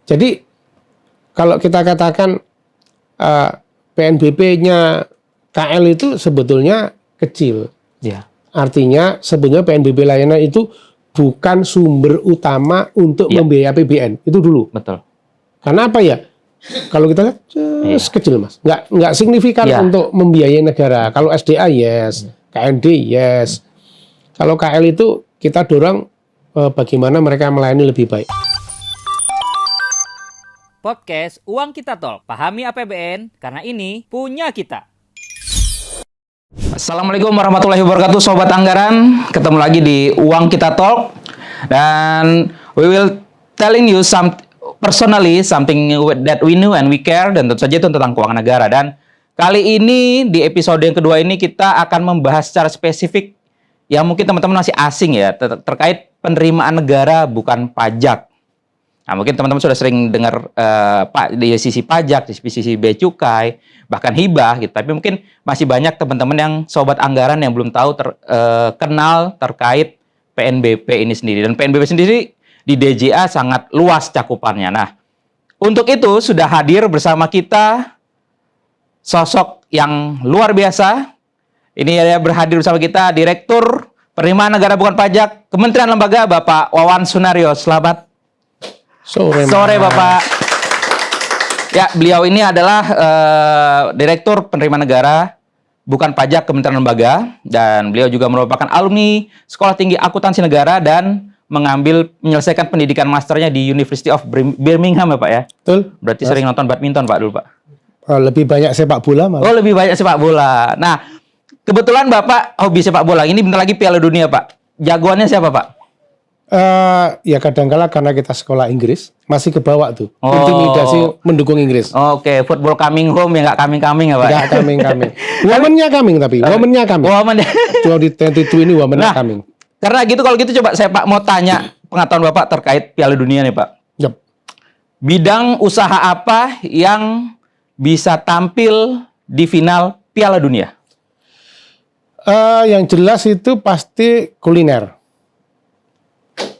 Jadi kalau kita katakan PNBP-nya KL itu sebetulnya kecil. Ya. Artinya sebenarnya PNBP layanan itu bukan sumber utama untuk membiayai APBN. Itu dulu. Betul. Karena apa ya? Kalau kita lihat kecil Mas, nggak signifikan untuk membiayai negara. Kalau SDA yes, KND yes. Kalau KL itu kita dorong bagaimana mereka melayani lebih baik. Podcast Uang Kita Talk. Pahami APBN karena ini punya kita. Assalamualaikum warahmatullahi wabarakatuh Sobat Anggaran. Ketemu lagi di Uang Kita Talk. Dan we will telling you personally something that we know and we care, dan tentu saja itu tentang keuangan negara. Dan kali ini di episode yang kedua ini kita akan membahas secara spesifik yang mungkin teman-teman masih asing ya, terkait penerimaan negara bukan pajak. Nah, mungkin teman-teman sudah sering dengar di sisi pajak, di sisi bea cukai, bahkan hibah gitu. Tapi mungkin masih banyak teman-teman yang sobat anggaran yang belum tahu kenal terkait PNBP ini sendiri. Dan PNBP sendiri di DJA sangat luas cakupannya. Nah, untuk itu sudah hadir bersama kita sosok yang luar biasa. Ini ada berhadir bersama kita Direktur Penerimaan Negara Bukan Pajak Kementerian Lembaga, Bapak Wawan Sunaryo. Selamat sore Bapak. Ya, beliau ini adalah Direktur Penerimaan Negara Bukan Pajak Kementerian Lembaga, dan beliau juga merupakan alumni Sekolah Tinggi Akuntansi Negara dan menyelesaikan pendidikan masternya di University of Birmingham ya Pak ya? Betul. Berarti sering nonton badminton Pak dulu Pak? Lebih banyak sepak bola malah. Oh, lebih banyak sepak bola. Nah, kebetulan Bapak hobi sepak bola. Ini bentar lagi Piala Dunia Pak. Jagoannya siapa Pak? Ya kadang-kala karena kita sekolah Inggris masih ke bawah tuh. Intimidasi mendukung Inggris. Oke, football coming home ya, nggak coming ya Pak? Nggak coming. Womennya coming tapi. Womennya coming. Cuma di 22 ini womennya coming. Karena gitu, kalau gitu coba saya Pak mau tanya pengetahuan Bapak terkait Piala Dunia nih Pak. Yep. Bidang usaha apa yang bisa tampil di final Piala Dunia? Yang jelas itu pasti kuliner.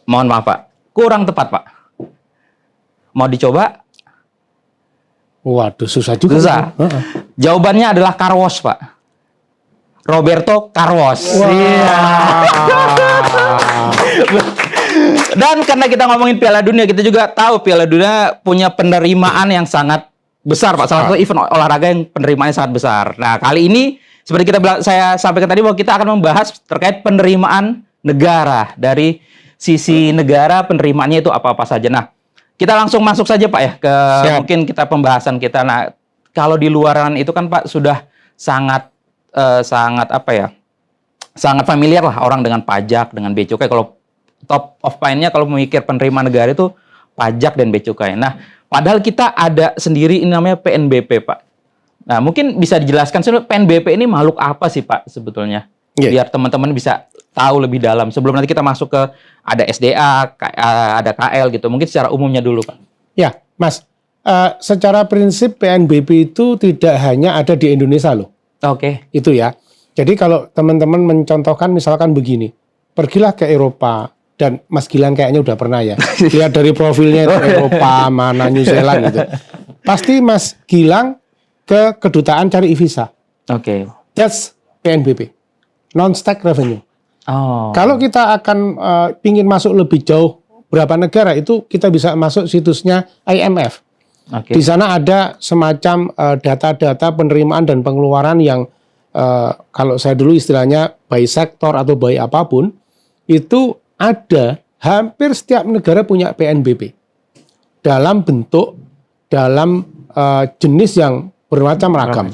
Mohon maaf Pak, kurang tepat Pak. Mau dicoba? Waduh, susah juga. Susah. Jawabannya adalah car wash Pak. Roberto Carlos. Dan karena kita ngomongin Piala Dunia, kita juga tahu Piala Dunia punya penerimaan yang sangat besar Pak. Salah satu event olahraga yang penerimaannya sangat besar. Nah, kali ini seperti saya sampaikan tadi bahwa kita akan membahas terkait penerimaan negara. Dari sisi negara, penerimaannya itu apa-apa saja. Nah, kita langsung masuk saja Pak ya ke mungkin kita pembahasan kita. Nah, kalau di luaran itu kan Pak sudah sangat sangat familiar lah orang dengan pajak, dengan bea cukai. Kalau top of mind-nya kalau memikir penerimaan negara itu pajak dan bea cukai. Nah, padahal kita ada sendiri ini namanya PNBP Pak. Nah, mungkin bisa dijelaskan sebenarnya PNBP ini makhluk apa sih Pak sebetulnya? Biar teman-teman bisa tahu lebih dalam. Sebelum nanti kita masuk ke ada SDA, ada KL gitu. Mungkin secara umumnya dulu Pak. Ya, Mas. Secara prinsip PNBP itu tidak hanya ada di Indonesia loh. Oke. Itu ya. Jadi kalau teman-teman mencontohkan misalkan begini, pergilah ke Eropa, dan Mas Gilang kayaknya udah pernah ya. Lihat dari profilnya itu Eropa, mana New Zealand gitu. Pasti Mas Gilang ke kedutaan cari e-visa. Oke. That's PNBP. Non-stack revenue. Oh. Kalau kita akan pingin masuk lebih jauh berapa negara, itu kita bisa masuk situsnya IMF. Di sana ada semacam data-data penerimaan dan pengeluaran yang kalau saya dulu istilahnya by sektor atau by apapun, itu ada hampir setiap negara punya PNBP dalam bentuk, dalam jenis yang bermacam ragam.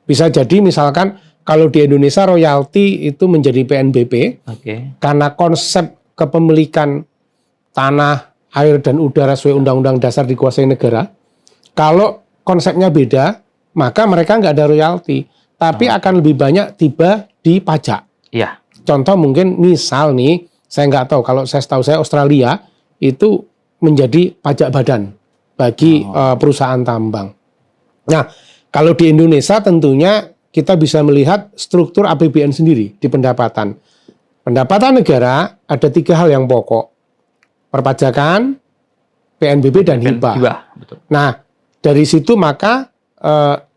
Bisa jadi misalkan kalau di Indonesia royalti itu menjadi PNBP karena konsep kepemilikan tanah, air, dan udara sesuai Undang-Undang Dasar dikuasai negara. Kalau konsepnya beda, maka mereka nggak ada royalti, tapi akan lebih banyak tiba di pajak. Iya. Contoh mungkin misal nih, saya nggak tahu, kalau saya tahu saya Australia itu menjadi pajak badan bagi perusahaan tambang. Nah, kalau di Indonesia tentunya kita bisa melihat struktur APBN sendiri di pendapatan. Pendapatan negara ada 3 hal yang pokok: perpajakan, PNBP dan hibah. Betul. Nah, dari situ maka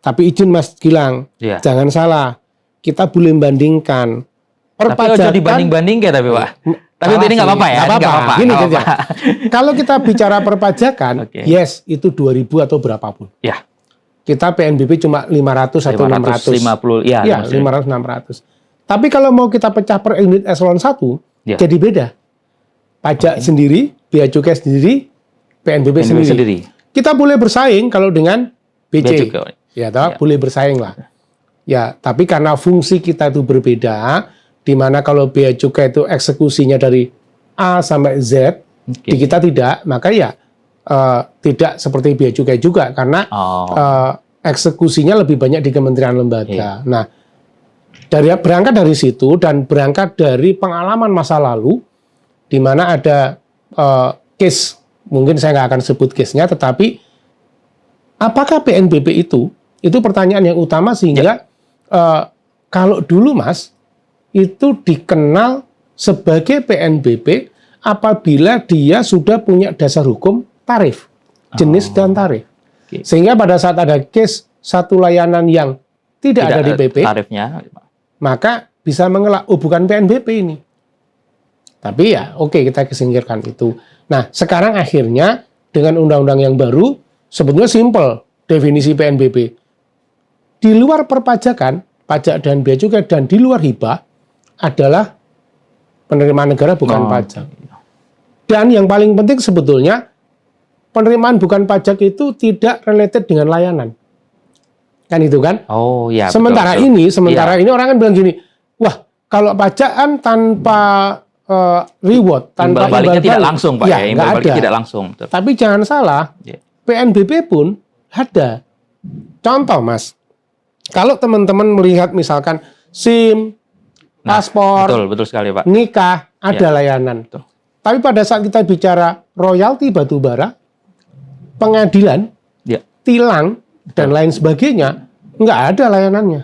tapi izin Mas Gilang, Iya. jangan salah, kita boleh bandingkan Tapi ojo dibanding-banding kayak tapi Pak. Tapi ini nggak apa-apa ya. Nggak apa-apa. Gini nggak saja. Kalau kita bicara perpajakan, Oke. yes itu 2.000 atau berapapun. Ya. Kita PNBP cuma 500 atau 600. 550 ya. Ya, 500 600. Tapi kalau mau kita pecah per unit eselon 1, Ya. jadi beda. Pajak sendiri, bea cukai sendiri, PNBP sendiri. Kita boleh bersaing kalau dengan BC. Bea cukai. Ya, toh, Ya. boleh bersaing lah. Ya, tapi karena fungsi kita itu berbeda, di mana kalau bea cukai itu eksekusinya dari A sampai Z, di kita tidak, maka ya tidak seperti bea cukai juga karena eksekusinya lebih banyak di kementerian lembaga. Iya. Nah, berangkat dari situ dan berangkat dari pengalaman masa lalu, di mana ada case, mungkin saya nggak akan sebut case-nya, tetapi apakah PNBP itu pertanyaan yang utama sehingga kalau dulu Mas, itu dikenal sebagai PNBP apabila dia sudah punya dasar hukum tarif, jenis dan tarif. Sehingga pada saat ada case satu layanan yang tidak ada di PP, tarifnya, maka bisa mengelak, oh bukan PNBP ini. Tapi ya oke, kita kesingkirkan itu. Nah sekarang akhirnya dengan undang-undang yang baru, sebetulnya simple definisi PNBP. Di luar perpajakan, pajak dan bea cukai dan di luar hibah adalah penerimaan negara bukan pajak. Dan yang paling penting sebetulnya penerimaan bukan pajak itu tidak related dengan layanan. Kan itu kan? Oh ya. Sementara ini orang kan bilang gini, wah kalau pajak kan tanpa reward, tanpa imbal baliknya tidak langsung Pak ya, imbal baliknya tidak langsung. Betul. Tapi jangan salah, PNBP pun ada. Contoh Mas, kalau teman-teman melihat misalkan SIM, paspor, betul sekali Pak. nikah, ada layanan. Betul. Tapi pada saat kita bicara royalti batubara, pengadilan, tilang, dan lain sebagainya, nggak ada layanannya.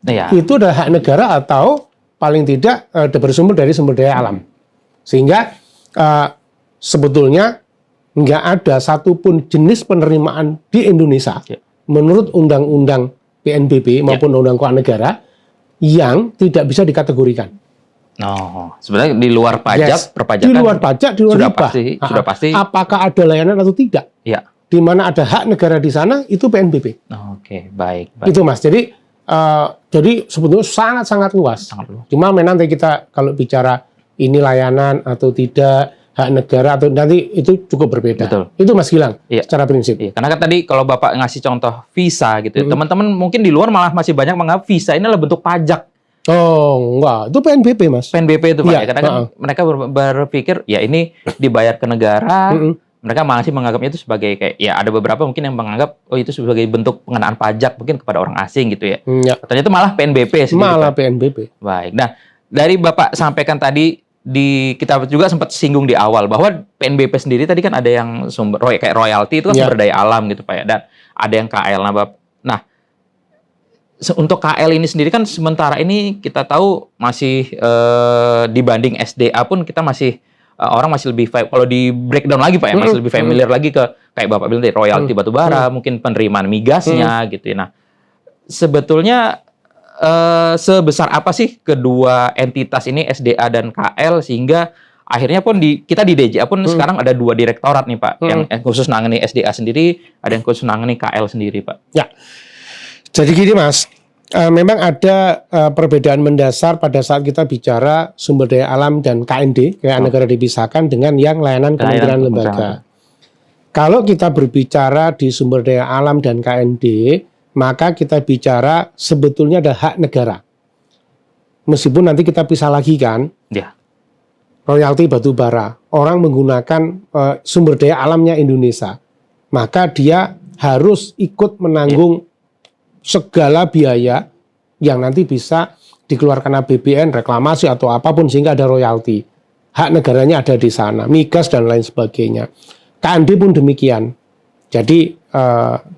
Ya. Itu adalah hak negara atau paling tidak bersumber dari sumber daya alam. Sehingga sebetulnya nggak ada satupun jenis penerimaan di Indonesia menurut undang-undang PNBP maupun undang-undang keuangan negara yang tidak bisa dikategorikan. Oh, sebenarnya di luar pajak, perpajakan. Di luar pajak, di luar hibah. Sudah pasti. Apakah ada layanan atau tidak? Ya. Di mana ada hak negara di sana, itu PNBP. Oke, baik. Itu Mas. Jadi sebetulnya sangat-sangat luas. Cuma nanti kita kalau bicara ini layanan atau tidak, hak negara atau nanti itu cukup berbeda. Betul. Itu Mas Gilang, secara prinsip. Iya, karena kan tadi kalau Bapak ngasih contoh visa gitu, teman-teman mungkin di luar malah masih banyak menganggap visa ini adalah bentuk pajak. Oh, enggak. Itu PNBP, Mas. PNBP itu Pak, ya. Karena kan mereka berpikir, ya ini dibayar ke negara, mereka masih menganggapnya itu sebagai kayak, ya ada beberapa mungkin yang menganggap, oh itu sebagai bentuk pengenaan pajak mungkin kepada orang asing gitu ya. Ternyata malah PNBP sendiri. Malah PNBP. Baik. Nah, dari Bapak sampaikan tadi, kita juga sempat singgung di awal bahwa PNBP sendiri tadi kan ada yang sumber kayak royalti itu kan sumber daya alam gitu Pak ya, dan ada yang KL. Nah, untuk KL ini sendiri kan sementara ini kita tahu masih dibanding SDA pun kita masih orang masih lebih kalau di breakdown lagi Pak ya, masih lebih familiar lagi ke kayak Bapak bilang tadi royalti batubara, mungkin penerimaan migasnya gitu ya. Nah, sebetulnya sebesar apa sih kedua entitas ini SDA dan KL sehingga akhirnya pun kita di DJA pun sekarang ada 2 direktorat nih Pak, yang khusus nangani SDA sendiri, ada yang khusus nangani KL sendiri Pak. Ya. Jadi gini Mas, memang ada perbedaan mendasar pada saat kita bicara sumber daya alam dan KND, kayak negara dipisahkan dengan yang layanan kementerian lembaga. Kalau kita berbicara di sumber daya alam dan KND, maka kita bicara sebetulnya ada hak negara. Meskipun nanti kita pisah lagi kan, royalti batubara, orang menggunakan sumber daya alamnya Indonesia, maka dia harus ikut menanggung segala biaya yang nanti bisa dikeluarkan APBN, reklamasi atau apapun sehingga ada royalti. Hak negaranya ada di sana, migas dan lain sebagainya. KND pun demikian. Jadi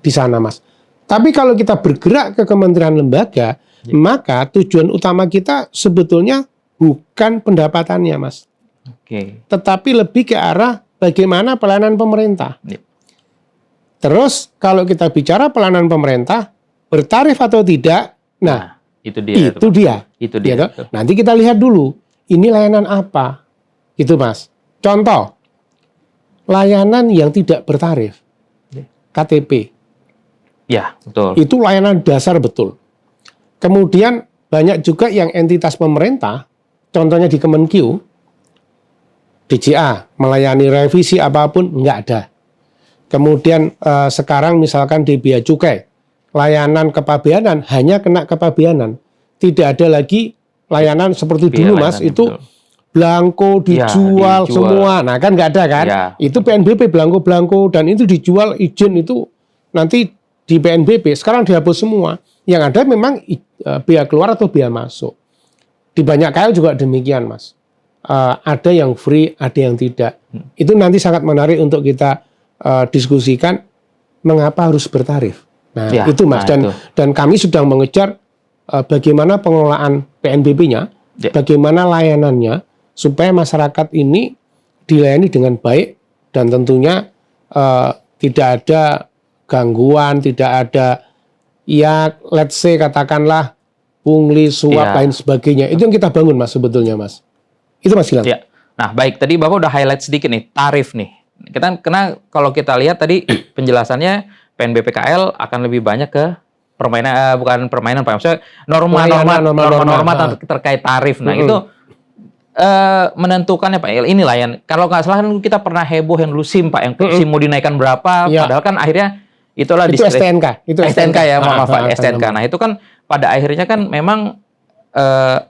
di sana Mas. Tapi kalau kita bergerak ke kementerian lembaga, maka tujuan utama kita sebetulnya bukan pendapatannya Mas. Tetapi lebih ke arah bagaimana pelayanan pemerintah. Ya. Terus kalau kita bicara pelayanan pemerintah bertarif atau tidak, nah itu dia. itu dia. Itu dia. Gitu. Nanti kita lihat dulu, ini layanan apa, gitu Mas. Contoh, layanan yang tidak bertarif, KTP. Ya, betul. Itu layanan dasar betul. Kemudian banyak juga yang entitas pemerintah, contohnya di Kemenkeu, DJA, melayani revisi apapun, nggak ada. Kemudian sekarang misalkan di Bea Cukai, layanan kepabeanan hanya kena kepabeanan. Tidak ada lagi layanan seperti dulu Mas, itu betul. belangko dijual, dijual semua. Nah kan nggak ada kan? Ya, itu PNBP belangko-belangko dan itu dijual izin itu nanti di PNBP. Sekarang dihapus semua. Yang ada memang bea keluar atau bea masuk. Di banyak KL juga demikian Mas. Ada yang free, ada yang tidak. Itu nanti sangat menarik untuk kita diskusikan mengapa harus bertarif. Nah, Ya, itu Mas nah, itu. dan kami sedang mengejar bagaimana pengelolaan PNBP-nya, Ya. bagaimana layanannya supaya masyarakat ini dilayani dengan baik dan tentunya tidak ada gangguan, tidak ada ya let's say katakanlah pungli, suap Ya. lain sebagainya. Itu yang kita bangun Mas sebetulnya Mas. Itu Mas Gilang. Ya. Nah, baik. Tadi Bapak udah highlight sedikit nih, tarif nih. Karena kalau kita lihat tadi penjelasannya PNBP KL akan lebih banyak ke permainan, bukan permainan Pak. Maksudnya norma-norma terkait tarif. Nah, itu menentukannya Pak. Ini layan. Kalau nggak salah kan kita pernah heboh yang dulu SIM Pak, yang SIM mau dinaikkan berapa, Ya. padahal kan akhirnya itulah Itu STNK. Itu STNK ya, maaf Pak, STNK. STNK. Nah, itu kan pada akhirnya kan memang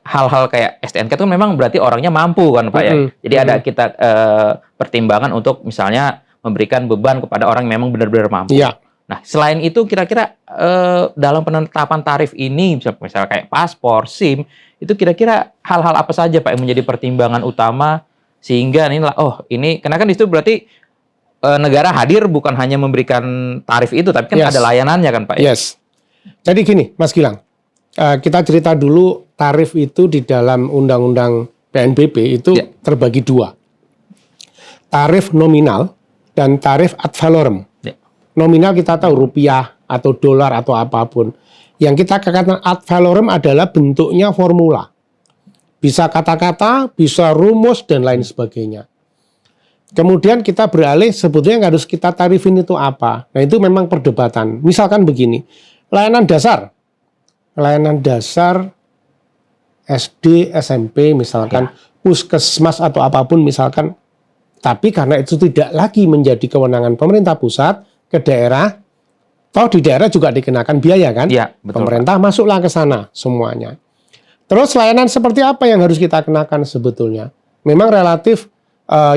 hal-hal kayak STNK itu memang berarti orangnya mampu kan Pak ya. Jadi ada kita pertimbangan untuk misalnya memberikan beban kepada orang yang memang benar-benar mampu. Iya. Nah, selain itu kira-kira dalam penetapan tarif ini, misalnya kayak paspor, SIM, itu kira-kira hal-hal apa saja Pak yang menjadi pertimbangan utama sehingga ini karena kan di situ berarti negara hadir bukan hanya memberikan tarif itu, tapi kan Yes. ada layanannya kan Pak ya? Yes. Jadi gini, Mas Gilang, kita cerita dulu tarif itu di dalam Undang-Undang PNBP itu Ya. terbagi dua. Tarif nominal dan tarif ad valorem. Ya. Nominal kita tahu rupiah atau dolar atau apapun. Yang kita katakan ad valorem adalah bentuknya formula. Bisa kata-kata, bisa rumus, dan lain sebagainya. Kemudian kita beralih sebetulnya yang harus kita tarifin itu apa. Nah itu memang perdebatan. Misalkan begini, layanan dasar SD, SMP misalkan, puskesmas atau apapun misalkan, tapi karena itu tidak lagi menjadi kewenangan pemerintah pusat ke daerah, toh di daerah juga dikenakan biaya kan? Iya, betul, Pemerintah masuklah ke sana semuanya. Terus layanan seperti apa yang harus kita kenakan sebetulnya? Memang relatif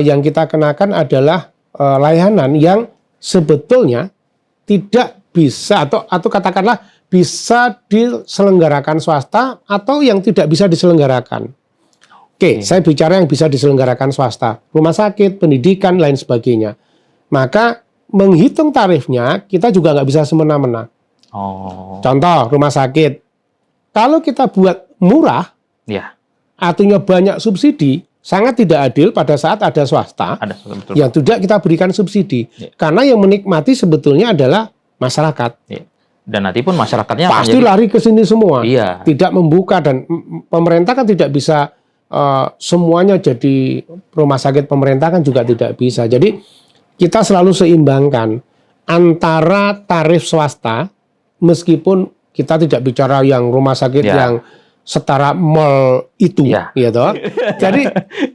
yang kita kenakan adalah layanan yang sebetulnya tidak bisa atau katakanlah bisa diselenggarakan swasta atau yang tidak bisa diselenggarakan. Oke, saya bicara yang bisa diselenggarakan swasta, rumah sakit, pendidikan, lain sebagainya. Maka menghitung tarifnya kita juga nggak bisa semena-mena. Oh, Contoh rumah sakit, kalau kita buat murah, ya, artinya banyak subsidi, sangat tidak adil pada saat ada swasta ada betul. yang tidak kita berikan subsidi. Ya. Karena yang menikmati sebetulnya adalah masyarakat. Ya. Dan nanti pun masyarakatnya akan Pasti jadi- lari ke sini semua. Iya. Tidak membuka dan pemerintah kan tidak bisa semuanya jadi rumah sakit pemerintah kan juga tidak bisa. Jadi kita selalu seimbangkan antara tarif swasta meskipun kita tidak bicara yang rumah sakit Ya. yang setara mall itu, Ya. gitu. Jadi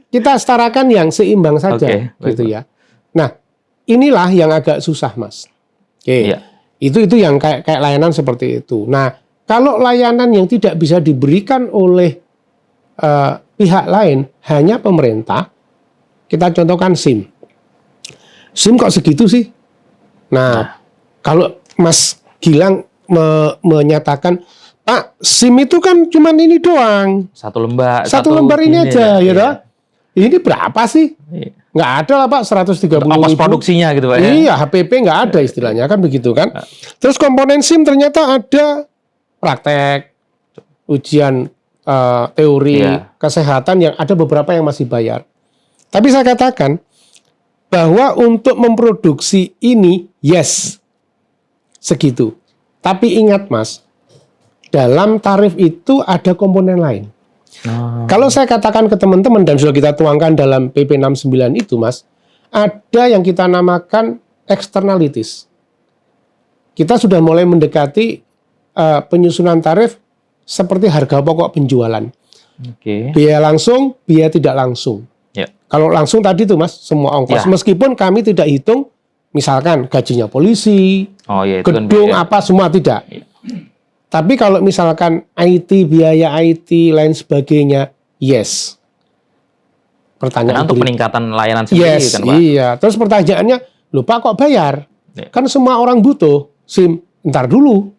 kita setarakan yang seimbang saja, Oke, baik, gitu ya. Nah, inilah yang agak susah, Mas. Oke, Iya. itu yang kayak layanan seperti itu. Nah, kalau layanan yang tidak bisa diberikan oleh pihak lain, hanya pemerintah, kita contohkan SIM. SIM kok segitu sih? Nah, kalau Mas Gilang menyatakan, Pak, SIM itu kan cuma ini doang. Satu lembar. Satu lembar ini aja, ya iya. toh? Ini berapa sih? Iya. Nggak ada lah Pak, 130 Ongkos ribu. produksinya gitu Pak ya. Iya, HPP nggak ada istilahnya, kan begitu kan. Terus komponen SIM ternyata ada praktek, ujian teori, Iya. kesehatan yang ada beberapa yang masih bayar. Tapi saya katakan, bahwa untuk memproduksi ini yes segitu. Tapi ingat Mas, dalam tarif itu ada komponen lain. Kalau saya katakan ke teman-teman dan sudah kita tuangkan dalam PP 69 itu Mas, ada yang kita namakan externalities. Kita sudah mulai mendekati penyusunan tarif seperti harga pokok penjualan. Biaya langsung, biaya tidak langsung. Kalau langsung tadi tuh Mas, semua ongkos. Meskipun kami tidak hitung, misalkan gajinya polisi, gedung apa semua tidak. Tapi kalau misalkan IT, biaya IT, lain sebagainya, yes. Pertanyaan untuk peningkatan layanan sendiri yes, kan Pak? Iya. Terus pertanyaannya, lupa kok bayar? Kan semua orang butuh SIM. Ntar dulu.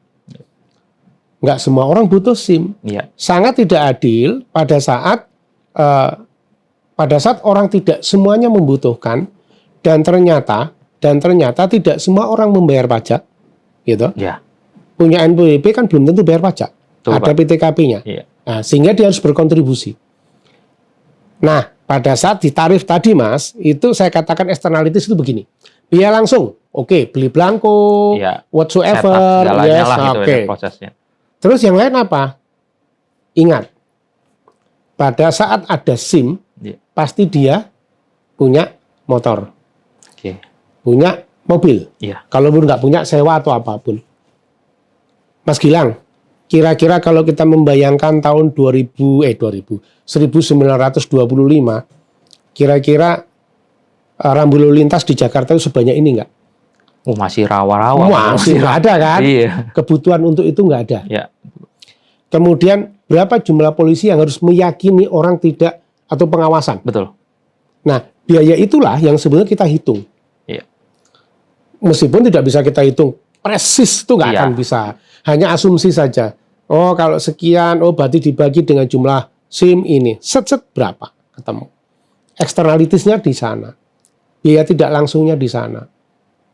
Nggak semua orang butuh SIM. Sangat tidak adil pada saat orang tidak semuanya membutuhkan dan ternyata tidak semua orang membayar pajak, gitu. Punya NPWP kan belum tentu bayar pajak. Ada PTKP-nya. Nah, sehingga dia harus berkontribusi. Nah, pada saat di tarif tadi Mas, itu saya katakan externalities itu begini. Biaya langsung, oke, beli belangko, whatsoever, yes, oke. Terus yang lain apa? Ingat, pada saat ada SIM, pasti dia punya motor, punya mobil. Kalau nggak punya sewa atau apapun. Mas Gilang, kira-kira kalau kita membayangkan tahun 1925, kira-kira rambu lalu lintas di Jakarta itu sebanyak ini nggak? Masih rawa-rawa. Masih nggak ada kan? Kebutuhan untuk itu nggak ada. Kemudian berapa jumlah polisi yang harus meyakini orang tidak atau pengawasan? Betul. Nah, biaya itulah yang sebenarnya kita hitung. Meskipun tidak bisa kita hitung presis, itu nggak akan bisa. Hanya asumsi saja. Oh, kalau sekian, oh berarti dibagi dengan jumlah SIM ini. Set berapa? Ketemu. Eksternalitisnya di sana. Biaya tidak langsungnya di sana.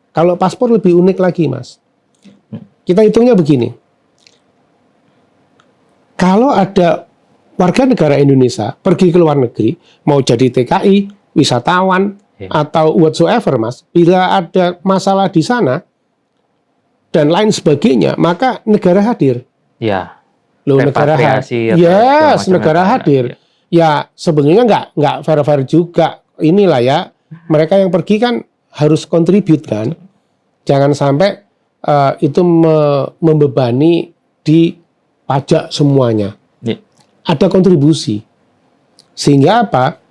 Kalau paspor lebih unik lagi, Mas. Kita hitungnya begini. Kalau ada warga negara Indonesia pergi ke luar negeri, mau jadi TKI, wisatawan, atau whatsoever, Mas, bila ada masalah di sana, dan lain sebagainya, maka negara hadir. Loh, negara hadir. Yes, negara hadir. Ya, sebenarnya nggak fair-fair juga. Inilah ya, mereka yang pergi kan harus kontribut kan. Jangan sampai itu membebani di pajak semuanya. Ada kontribusi. Sehingga apa?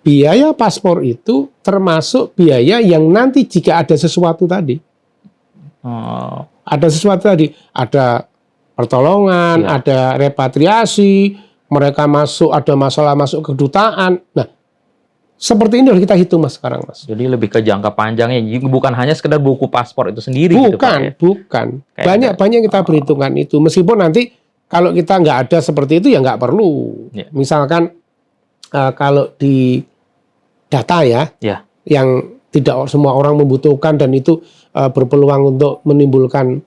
Biaya paspor itu termasuk biaya yang nanti jika ada sesuatu tadi. Ada sesuatu tadi, ada pertolongan, ada repatriasi, mereka masuk, ada masalah masuk kedutaan. Nah, seperti ini harus kita hitung Mas sekarang, Mas. Jadi lebih ke jangka panjangnya, bukan hanya sekedar buku paspor itu sendiri. Bukan, gitu, bukan. Banyak kita perhitungkan itu. Meskipun nanti kalau kita nggak ada seperti itu ya nggak perlu. Misalkan kalau di data yang tidak semua orang membutuhkan dan itu berpeluang untuk menimbulkan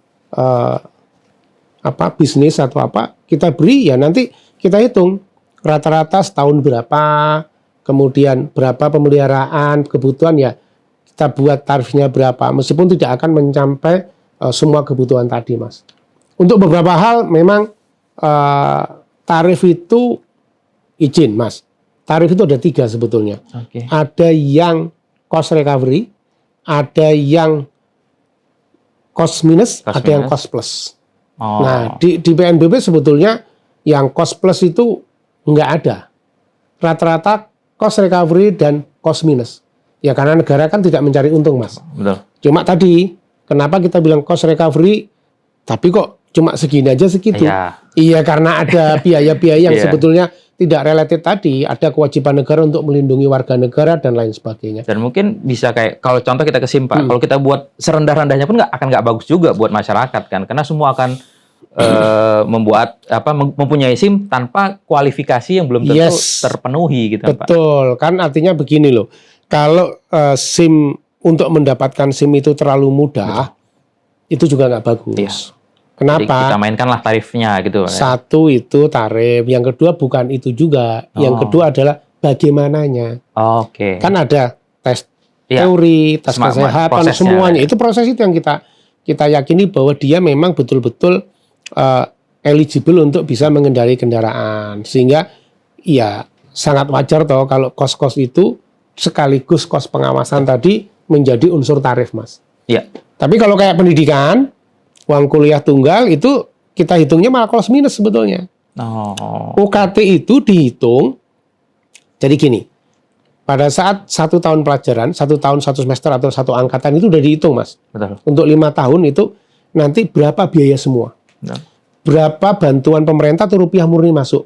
bisnis atau apa, kita beri ya nanti kita hitung rata-rata setahun berapa, kemudian berapa pemeliharaan kebutuhan ya kita buat tarifnya berapa, meskipun tidak akan mencapai semua kebutuhan tadi, Mas. Untuk beberapa hal memang tarif itu izin, Mas. Tarif itu ada 3 sebetulnya. Ada yang cost recovery, ada yang cost minus, ada yang cost plus. Nah, di PNBP sebetulnya yang cost plus itu nggak ada. Rata-rata cost recovery dan cost minus. Ya karena negara kan tidak mencari untung, Mas. Betul. Cuma tadi, kenapa kita bilang cost recovery, tapi kok cuma segini aja segitu? Iya, karena ada biaya-biaya yang sebetulnya tidak related tadi, ada kewajiban negara untuk melindungi warga negara dan lain sebagainya. Dan mungkin bisa kayak kalau contoh kita ke SIM, Pak, kalau kita buat serendah-rendahnya pun nggak bagus juga buat masyarakat kan, karena semua akan mempunyai SIM tanpa kualifikasi yang belum tentu terpenuhi gitu, Pak. Betul, kan artinya begini loh, kalau SIM untuk mendapatkan SIM itu terlalu mudah, itu juga nggak bagus. Kenapa? Jadi kita mainkanlah tarifnya gitu. Satu itu tarif, yang kedua bukan itu juga. Yang kedua adalah bagaimananya. Kan ada tes Iya. teori, tes Smart, kesehatan, prosesnya, semuanya. ya. Itu proses itu yang kita yakini bahwa dia memang betul-betul eligible untuk bisa mengendarai kendaraan. Sehingga ya sangat wajar toh kalau kos-kos itu sekaligus kos pengawasan tadi menjadi unsur tarif, Mas. Iya. Tapi kalau kayak pendidikan, uang kuliah tunggal itu kita hitungnya malah cost minus sebetulnya. Oh. UKT itu dihitung, jadi gini, pada saat 1 tahun pelajaran, 1 tahun 1 semester atau 1 angkatan itu udah dihitung, Mas. Betul. Untuk 5 tahun itu nanti berapa biaya semua, Betul. berapa bantuan pemerintah atau rupiah murni masuk.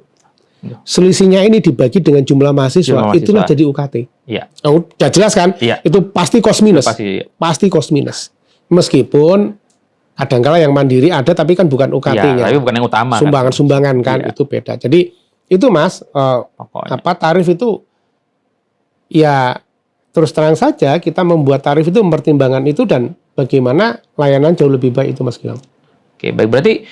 Selisihnya ini dibagi dengan jumlah mahasiswa, Jumlah itulah mahasiswa. jadi UKT. Iya. Oh, udah jelas kan? Iya. Itu pasti cost minus. Pasti. Cost minus. Meskipun kadangkala yang mandiri ada, tapi kan bukan UKT-nya. Tapi bukan yang utama. Sumbangan-sumbangan kan, Iya. itu beda. Jadi itu, Mas, Pokoknya. tarif itu ya terus terang saja kita membuat tarif itu mempertimbangkan itu dan bagaimana layanan jauh lebih baik itu, Mas Gilang. Oke, baik, berarti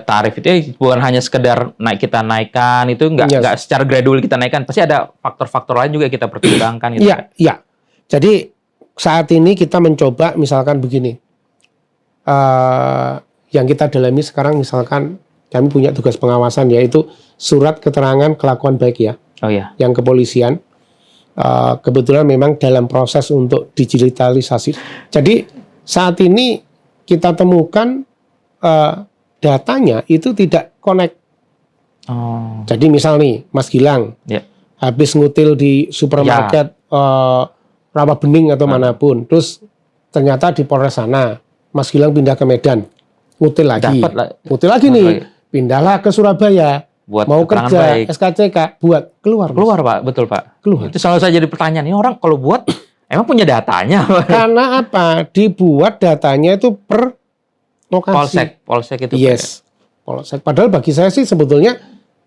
tarif itu bukan hanya sekedar kita naikkan, itu nggak secara gradual kita naikkan, pasti ada faktor-faktor lain juga yang kita pertimbangkan. Gitu. Iya, iya. Jadi saat ini kita mencoba misalkan begini, yang kita dalami sekarang misalkan kami punya tugas pengawasan yaitu surat keterangan kelakuan baik ya, Oh ya. yang kepolisian. Kebetulan memang dalam proses untuk digitalisasi. Jadi saat ini kita temukan datanya itu tidak connect. Oh. Jadi misal nih, Mas Gilang, Ya. habis ngutil di supermarket Rawa Bening atau manapun, terus ternyata di Polres sana, Mas Gilang pindah ke Medan, ngutil lagi, Dapat lah. ngutil lagi nih, lagi. pindahlah ke Surabaya, Buat mau keterangan kerja, baik. SKCK, buat keluar, Mas. Keluar, Pak, betul, Pak. Keluar. Itu selalu saya jadi pertanyaan, ini orang kalau buat emang punya datanya? Karena apa? Dibuat datanya itu per lokasi. Polsek itu. Pak, Yes, polsek. Padahal bagi saya sih sebetulnya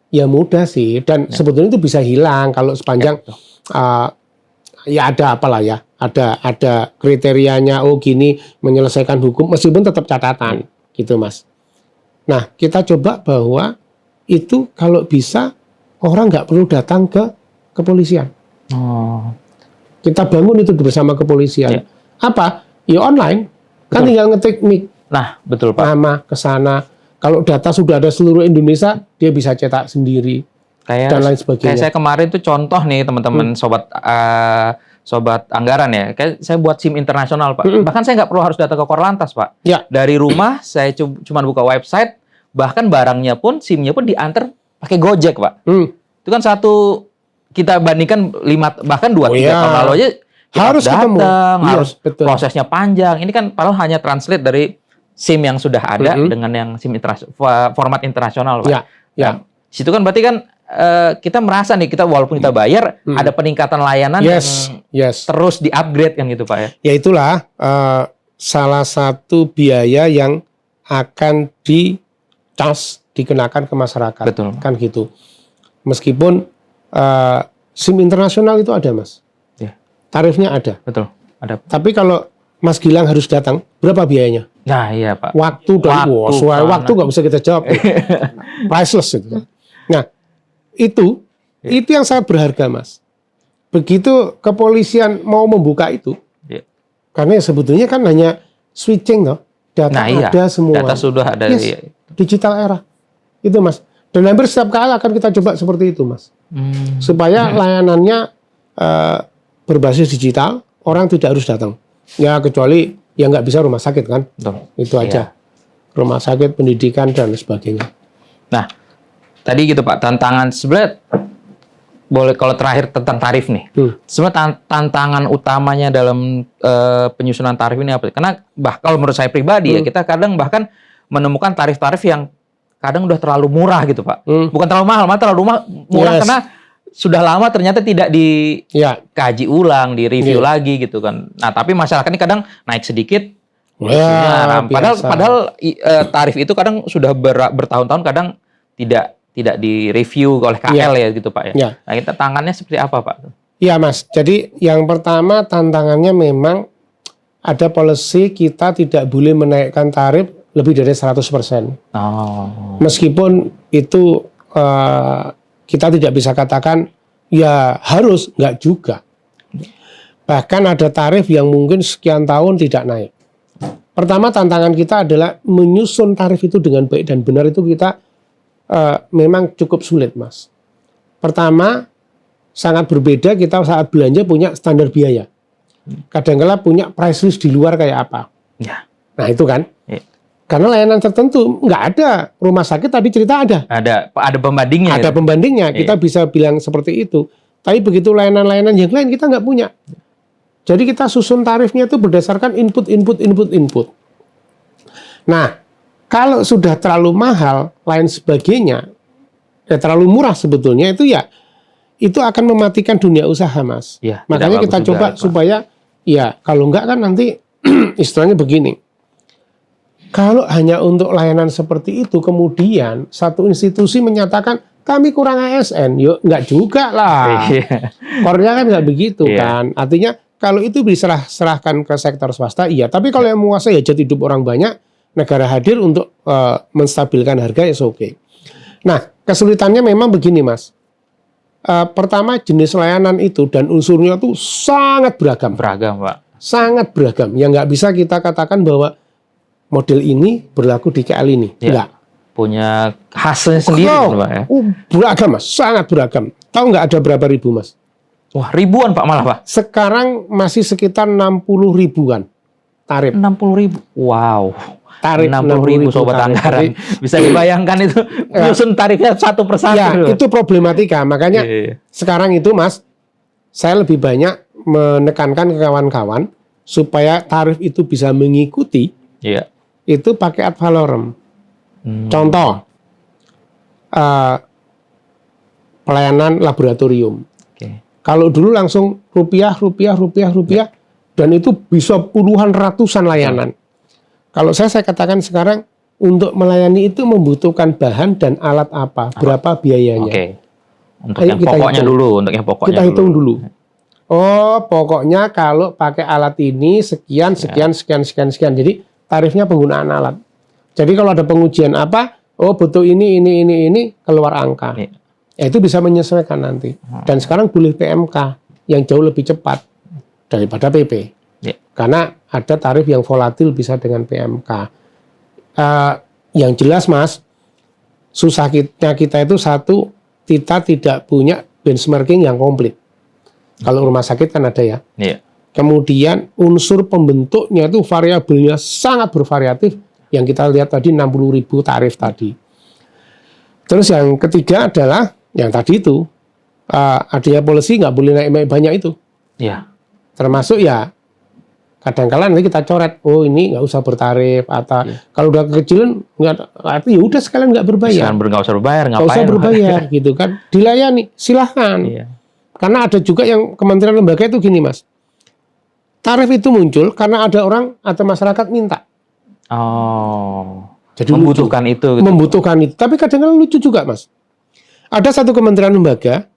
ya mudah sih, dan sebetulnya itu bisa hilang kalau sepanjang ya ada apalah ya, ada kriterianya. Oh gini menyelesaikan hukum, meskipun tetap catatan, gitu, Mas. Nah kita coba bahwa itu kalau bisa orang nggak perlu datang ke kepolisian. Oh. Kita bangun itu bersama kepolisian. Ya. Apa? Ya online. Kan Betul. tinggal ngetik nik Nah, betul, Pak. nama ke sana. Kalau data sudah ada seluruh Indonesia, dia bisa cetak sendiri dan lain sebagainya. Kayak saya kemarin tuh contoh nih teman-teman sobat anggaran ya. Kayak saya buat SIM internasional, Pak. Bahkan saya nggak perlu harus datang ke Korlantas, Pak. Ya. Dari rumah saya cuma buka website, bahkan barangnya pun SIM-nya pun diantar pakai Gojek, Pak. Itu kan satu kita bandingkan 5 bahkan 2-3 tahun lalu aja kita harus ketemu. datang, Iya, harus betul. prosesnya panjang. Ini kan padahal hanya translate dari SIM yang sudah ada dengan yang SIM format internasional, Pak. Ya, ya. Nah, situ kan berarti kan kita merasa nih kita walaupun kita bayar ada peningkatan layanan yang terus di-upgrade kan gitu, Pak ya. Ya itulah salah satu biaya yang akan dikenakan ke masyarakat. Betul. Kan gitu. Meskipun SIM internasional itu ada, Mas. Ya. Tarifnya ada. Betul. Ada. Tapi kalau Mas Gilang harus datang, berapa biayanya? Nah, iya, Pak. Waktu dan soal mana? waktu nggak bisa kita jawab. Priceless itu. Nah, itu yang sangat berharga, Mas. Begitu kepolisian mau membuka itu, Ya. karena sebetulnya kan hanya switching toh, data Nah, iya. ada semua. Data sudah ada. Yes, Iya. digital era. Itu, Mas. Dan hampir setiap kali akan kita coba seperti itu, Mas. Supaya layanannya berbasis digital, orang tidak harus datang. Ya kecuali yang nggak bisa rumah sakit kan, Betul. itu aja. Iya. Rumah sakit, pendidikan dan sebagainya. Nah, tadi gitu Pak, tantangan sebenarnya boleh kalau terakhir tentang tarif nih. Sebenarnya tantangan utamanya dalam penyusunan tarif ini apa? Karena kalau menurut saya pribadi ya, kita kadang bahkan menemukan tarif-tarif yang kadang udah terlalu murah gitu, Pak. Bukan terlalu mahal, malah terlalu murah karena sudah lama ternyata tidak dikaji ulang, direview lagi gitu kan. Nah, tapi masyarakat ini kadang naik sedikit, padahal tarif itu kadang sudah bertahun-tahun kadang tidak direview oleh KL ya gitu, Pak ya. Nah, kita tangannya seperti apa, Pak? Iya, Mas. Jadi yang pertama tantangannya memang ada policy kita tidak boleh menaikkan tarif lebih dari 100%. Meskipun itu kita tidak bisa katakan ya harus, nggak juga. Bahkan ada tarif yang mungkin sekian tahun tidak naik. Pertama, tantangan kita adalah menyusun tarif itu dengan baik dan benar, itu kita memang cukup sulit, Mas. Pertama, sangat berbeda kita saat belanja punya standar biaya. Kadang-kala punya price list di luar kayak apa. Ya. Nah itu kan. Ya. Karena layanan tertentu nggak ada. Rumah sakit tadi cerita ada. Ada pembandingnya. Ada pembandingnya. Kita bisa bilang seperti itu. Tapi begitu layanan-layanan yang lain kita nggak punya. Jadi kita susun tarifnya itu berdasarkan input. Nah, kalau sudah terlalu mahal, lain sebagainya, terlalu murah sebetulnya itu akan mematikan dunia usaha, Mas. Ya, makanya kita coba supaya, ya kalau enggak kan nanti istilahnya begini. Kalau hanya untuk layanan seperti itu, kemudian satu institusi menyatakan kami kurang ASN, yuk enggak juga lah. Core-nya kan enggak begitu kan. Artinya kalau itu diserahkan ke sektor swasta, iya. Tapi kalau yang menguasai hajat hidup orang banyak, negara hadir untuk menstabilkan harga, ya oke. Nah, kesulitannya memang begini, Mas. Pertama, jenis layanan itu dan unsurnya itu sangat beragam. Beragam, Pak. Sangat beragam. Yang nggak bisa kita katakan bahwa model ini berlaku di KL ini. Enggak. Punya khasnya sendiri, Pak ya. Beragam, Mas. Sangat beragam. Tahu nggak ada berapa ribu, Mas? Wah, ribuan, Pak, malah, Pak. Sekarang masih sekitar 60 ribuan tarif. 60 ribu. Wow. Tarif 60 ribu sobat anggaran. Bisa dibayangkan itu nyusun tarifnya satu persatu. Ya, itu problematika. Makanya sekarang itu, Mas, saya lebih banyak menekankan ke kawan-kawan supaya tarif itu bisa mengikuti. Iya. Itu pakai ad valorem. Contoh, pelayanan laboratorium. Kalau dulu langsung rupiah, dan itu bisa puluhan ratusan layanan. Kalau saya katakan sekarang untuk melayani itu membutuhkan bahan dan alat apa, berapa biayanya. Oke. Untuk yang pokoknya dulu, untuk yang pokoknya kita hitung dulu. Oh, pokoknya kalau pakai alat ini sekian. Jadi tarifnya penggunaan alat. Jadi kalau ada pengujian apa, oh butuh ini keluar angka. Ya, itu bisa menyesuaikan nanti. Dan sekarang boleh PMK yang jauh lebih cepat daripada PP. Karena ada tarif yang volatil bisa dengan PMK. Yang jelas, Mas, susahnya kita itu satu, kita tidak punya benchmarking yang komplit. Kalau rumah sakit kan ada ya. Kemudian unsur pembentuknya itu variabelnya sangat bervariatif. Yang kita lihat tadi 60 ribu tarif tadi. Terus yang ketiga adalah yang tadi itu adanya policy nggak boleh naik banyak itu. Iya. Termasuk ya kadang-kala nanti kita coret, oh ini nggak usah bertarif atau kalau udah kekecilan nggak, ya udah sekalian nggak berbayar. Nggak usah berbayar, ngapain? Nggak usah berbayar gitu kan, dilayani, silahkan. Karena ada juga yang kementerian lembaga itu gini, Mas, tarif itu muncul karena ada orang atau masyarakat minta. Jadi membutuhkan lucu. itu. Gitu. Membutuhkan itu. Tapi kadang-kadang lucu juga, Mas. Ada satu kementerian lembaga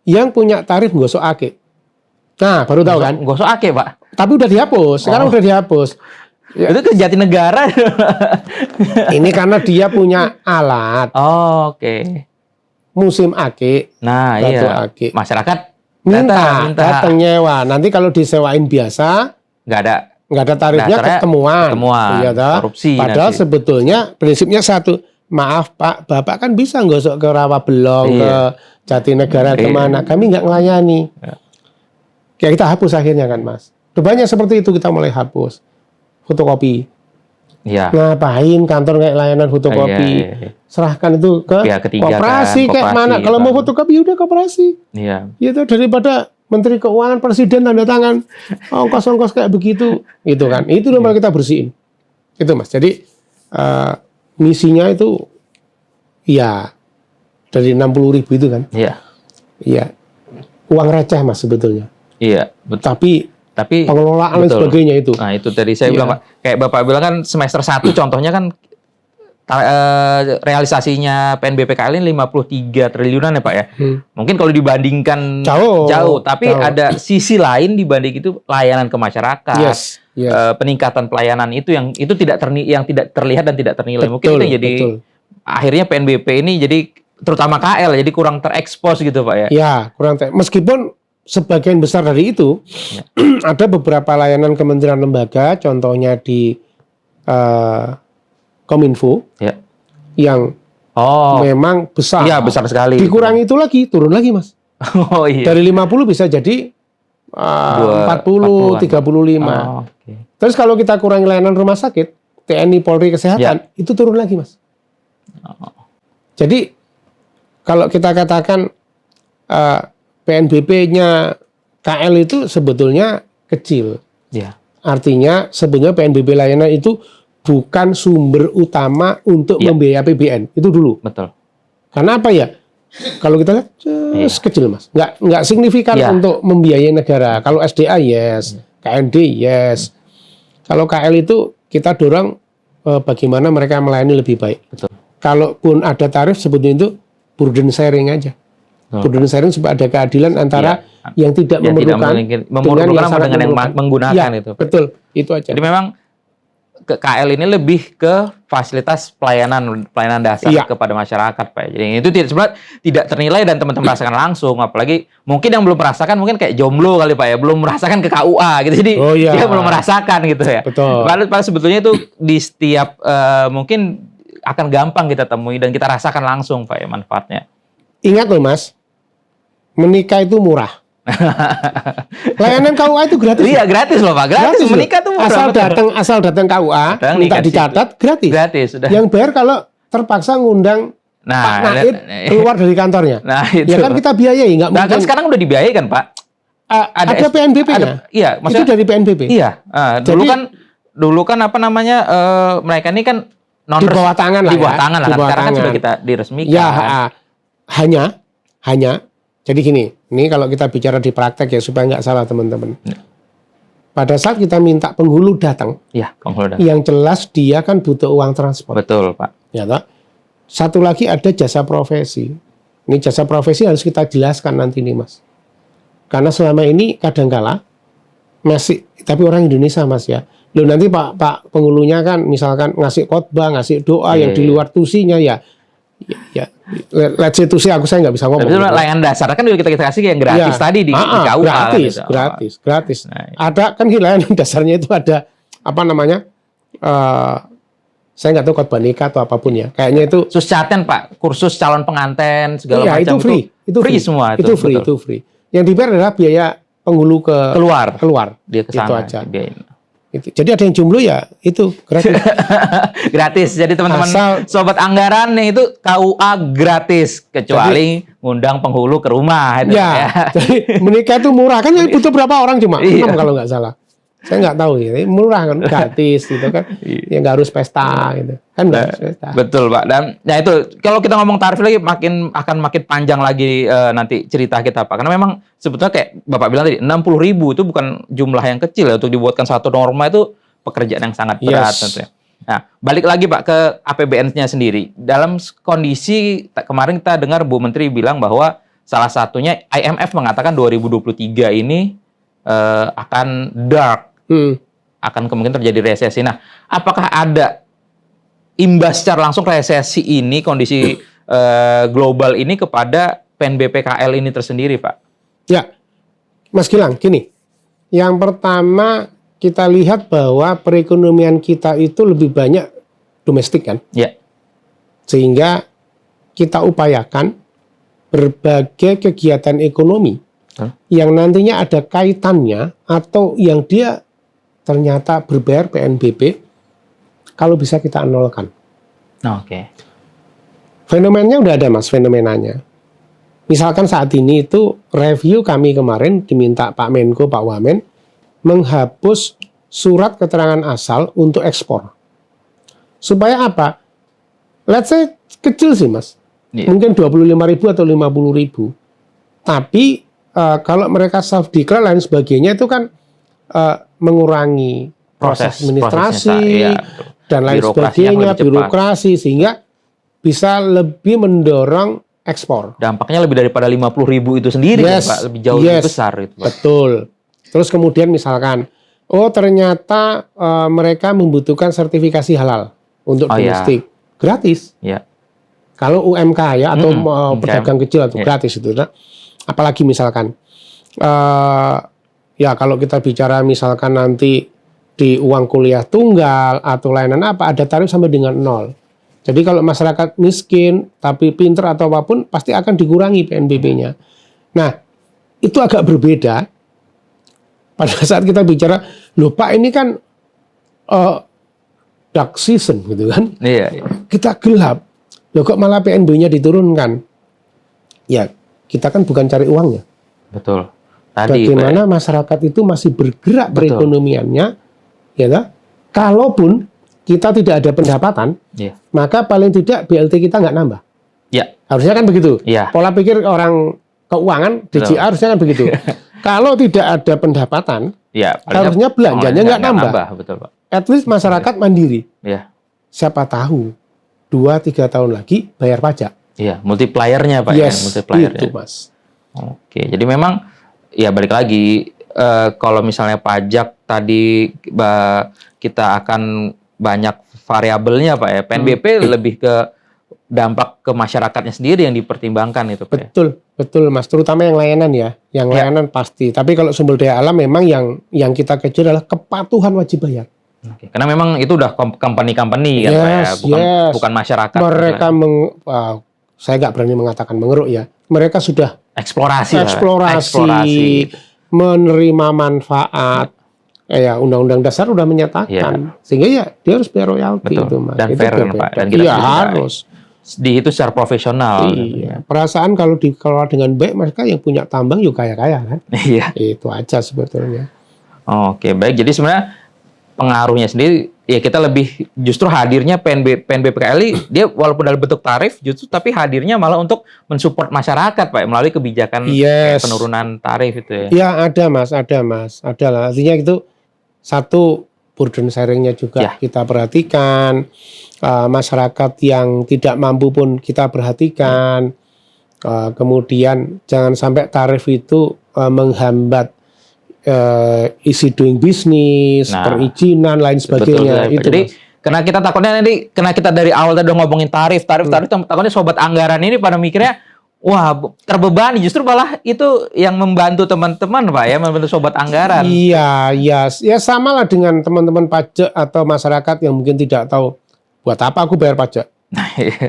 yang punya tarif gosok ake. Nah, baru tahu kan? Gosok ake, Pak. Tapi udah dihapus. Sekarang udah dihapus. Ya. Itu ke Jatinegara. Ini karena dia punya alat. Oke. Musim ake. Nah, iya. Ake. Masyarakat minta. Datang nyewa. Nanti kalau disewain biasa, nggak ada tarifnya, ketemuan. Iya, korupsi. Padahal nanti sebetulnya prinsipnya satu. Maaf Pak, Bapak kan bisa gosok ke Rawabelong, ke Jatinegara, kemana. Kami nggak ngelayani. Ya kita hapus akhirnya kan, Mas. Banyak seperti itu kita mulai hapus. Fotokopi. Ngapain kantor kayak layanan fotokopi? Serahkan itu ke koperasi kayak mana. Kalau mau fotokopi udah koperasi. Itu daripada Menteri Keuangan, Presiden tanda tangan, ongkos-ongkos kayak begitu, gitu kan. Itu memang kita bersihin. Itu, Mas. Jadi misinya itu ya dari 60 ribu itu kan. Iya. Uang receh, Mas, sebetulnya. Iya, betul. Tapi pengelolaan dan sebagainya itu. Nah, itu tadi saya bilang, Pak. Kayak Bapak bilang kan semester 1 contohnya kan realisasinya PNBP KL ini 53 triliunan ya, Pak ya. Mungkin kalau dibandingkan jauh, tapi ada sisi lain dibanding itu layanan ke masyarakat. Peningkatan pelayanan itu yang tidak terlihat dan tidak ternilai. Mungkin itu yang jadi akhirnya PNBP ini jadi terutama KL jadi kurang terekspos gitu, Pak ya. Ya, kurang meskipun sebagian besar dari itu ada beberapa layanan kementerian lembaga, contohnya di Kominfo yang memang besar. Iya, besar sekali. Dikurangi itu lagi, turun lagi, Mas. Oh iya. Dari 50 bisa jadi 40, 35. Okay. Terus kalau kita kurangi layanan rumah sakit, TNI, Polri, Kesehatan, itu turun lagi, Mas. Jadi kalau kita katakan PNBP-nya KL itu sebetulnya kecil. Ya. Artinya sebetulnya PNBP layanan itu bukan sumber utama untuk membiayai APBN. Itu dulu. Betul. Karena apa ya? Kalau kita lihat kecil, Mas. Nggak signifikan untuk membiayai negara. Kalau SDA yes, KND yes. Kalau KL itu kita dorong bagaimana mereka melayani lebih baik. Betul. Kalaupun ada tarif sebetulnya itu burden sharing aja. Burden sharing supaya ada keadilan antara yang tidak memerlukan dengan yang menggunakan itu. Betul, itu aja. Jadi memang KL ini lebih ke fasilitas pelayanan dasar kepada masyarakat, Pak. Jadi itu sebenarnya tidak ternilai dan teman-teman merasakan langsung, apalagi mungkin yang belum merasakan mungkin kayak jomblo kali, Pak ya, belum merasakan ke KUA gitu. Jadi dia belum merasakan gitu ya. Betul. Padahal sebetulnya itu di setiap mungkin akan gampang kita temui dan kita rasakan langsung, Pak ya, manfaatnya. Ingat loh, Mas. Menikah itu murah. Layanan KUA itu gratis. Iya, gratis loh, Pak. Gratis menikah tuh murah. Asal datang KUA, minta dicatat, gratis. Gratis, sudah. Yang bayar kalau terpaksa ngundang Pak Naib keluar dari kantornya. Nah, itu. Ya kan kita biayai, nggak mungkin. Kan sekarang udah dibiayai kan, Pak? Ada PNBP-nya. Iya, maksudnya itu dari PNBP. Iya. Dulu kan apa namanya? Mereka ini kan di bawah tangan lah. Di bawah tangan lah. Sekarang kan sudah kita diresmikan. Ya, hanya. Jadi gini, ini kalau kita bicara di praktek ya supaya nggak salah teman-teman. Pada saat kita minta penghulu datang, yang jelas dia kan butuh uang transport. Betul, Pak. Ya, tak? Satu lagi ada jasa profesi. Ini jasa profesi harus kita jelaskan nanti nih, Mas. Karena selama ini kadangkala masih, tapi orang Indonesia, Mas ya. Loh nanti Pak penghulunya kan misalkan ngasih khotbah, ngasih doa yang di luar tusinya ya. Let's say tusi saya nggak bisa ngomong. Tapi layanan dasar kan udah kita kasih yang gratis tadi di KUA. Gratis. Nah, ada kan layanan dasarnya itu ada apa namanya? Saya nggak tahu khotbah nikah atau apapun ya. Kayaknya itu suscaten, Pak, kursus calon pengantin segala macam itu free. Itu free semua itu. Itu free. Yang dibayar adalah biaya penghulu keluar. Dia ke sana. Itu aja. Jadi ada yang jomblo ya itu gratis. Gratis. Jadi teman-teman sobat anggaran nih itu KUA gratis kecuali ngundang penghulu ke rumah itu ya. Jadi menikah itu murah kan butuh berapa orang cuma 6 kalau nggak salah. Saya nggak tahu ya, murah kan, gratis gitu kan. Ya nggak harus pesta gitu. Kan nggak harus pesta. Betul, Pak. Dan ya itu kalau kita ngomong tarif lagi akan makin panjang lagi nanti cerita kita, Pak. Karena memang sebetulnya kayak Bapak bilang tadi 60.000 itu bukan jumlah yang kecil ya untuk dibuatkan satu norma itu pekerjaan yang sangat berat tentunya. Nah, balik lagi Pak ke APBN-nya sendiri. Dalam kondisi kemarin kita dengar Bu Menteri bilang bahwa salah satunya IMF mengatakan 2023 ini akan dark. Akan kemungkinan terjadi resesi. Nah, apakah ada imbas secara langsung resesi ini, kondisi global ini kepada PNBP KL ini tersendiri, Pak? Ya, Mas Gilang, gini. Yang pertama, kita lihat bahwa perekonomian kita itu lebih banyak domestik kan? Ya. Sehingga kita upayakan berbagai kegiatan ekonomi yang nantinya ada kaitannya atau yang dia ternyata berbayar PNBP, kalau bisa kita nolkan. Oke. Fenomenanya udah ada, Mas, fenomenanya. Misalkan saat ini itu review kami kemarin diminta Pak Menko, Pak Wamen, menghapus surat keterangan asal untuk ekspor. Supaya apa? Let's say kecil sih, Mas. Mungkin 25.000 atau 50.000. Tapi kalau mereka self-declare dan sebagainya itu kan mengurangi proses administrasi dan lain sebagainya, birokrasi, sehingga bisa lebih mendorong ekspor. Dampaknya lebih daripada 50.000 itu sendiri, Pak, lebih jauh lebih besar itu, Pak. Betul. Terus kemudian misalkan, ternyata mereka membutuhkan sertifikasi halal untuk domestik, gratis. Ya. Kalau UMK ya atau pedagang kecil atau gratis itu, nah, apalagi misalkan Ya kalau kita bicara misalkan nanti di uang kuliah tunggal atau layanan apa, ada tarif sampai dengan 0. Jadi kalau masyarakat miskin tapi pinter atau apapun pasti akan dikurangi PNBP-nya. Nah, itu agak berbeda pada saat kita bicara, loh Pak ini kan dark season gitu kan. Iya. Kita gelap. Loh kok malah PNB-nya diturunkan? Ya, kita kan bukan cari uangnya. Betul. Tadi bagaimana masyarakat itu masih bergerak perekonomiannya, ya kan? Kalaupun kita tidak ada pendapatan, Iya. maka paling tidak BLT kita nggak nambah. Ya. Harusnya kan begitu. Iya. Pola pikir orang keuangan, DJA harusnya kan begitu. Kalau tidak ada pendapatan, Ya, harusnya belanjanya nggak nambah. Betul, Pak. At least masyarakat mandiri. Iya. Siapa tahu 2-3 tahun lagi bayar pajak. Iya, multipliernya Pak Yes, ya, multipliernya. itu Mas. Oke, jadi memang ya balik lagi kalau misalnya pajak tadi kita akan banyak variabelnya Pak ya. PNBP lebih ke dampak ke masyarakatnya sendiri yang dipertimbangkan itu Pak ya. Betul Mas, terutama yang layanan ya. Yang layanan pasti. Tapi kalau sumber daya alam memang yang kita kejar adalah kepatuhan wajib bayar. Oke, karena memang itu udah company-company kan Pak ya, bukan masyarakat. Mereka saya nggak berani mengatakan mengeruk ya. Mereka sudah eksplorasi. menerima manfaat. Ya, Undang-Undang Dasar udah menyatakan. Sehingga ya dia harus bayar royalti itu, Mas. Dan itu fair kan Pak. Dan kita harus. Itu secara profesional. Iya. Perasaan kalau dikelola dengan baik, mereka yang punya tambang juga kaya-kaya kan. Iya. Itu aja sebetulnya. Oke, baik. Jadi sebenarnya pengaruhnya sendiri ya kita lebih justru hadirnya PNBP KLI dia walaupun dalam bentuk tarif justru tapi hadirnya malah untuk mensupport masyarakat Pak melalui kebijakan penurunan tarif itu ya. Ya ada Mas. Ada lah. Artinya itu satu burden sharing-nya juga kita perhatikan. Masyarakat yang tidak mampu pun kita perhatikan. Kemudian jangan sampai tarif itu menghambat isi doing business, perizinan, lain sebagainya. Betul, itu. Jadi karena kita takutnya nanti, karena kita dari awal tadi udah ngomongin tarif, takutnya sobat anggaran ini pada mikirnya, wah terbebani. Justru malah itu yang membantu teman-teman Pak ya, membantu sobat anggaran. Iya, ya sama lah dengan teman-teman pajak atau masyarakat yang mungkin tidak tahu buat apa aku bayar pajak.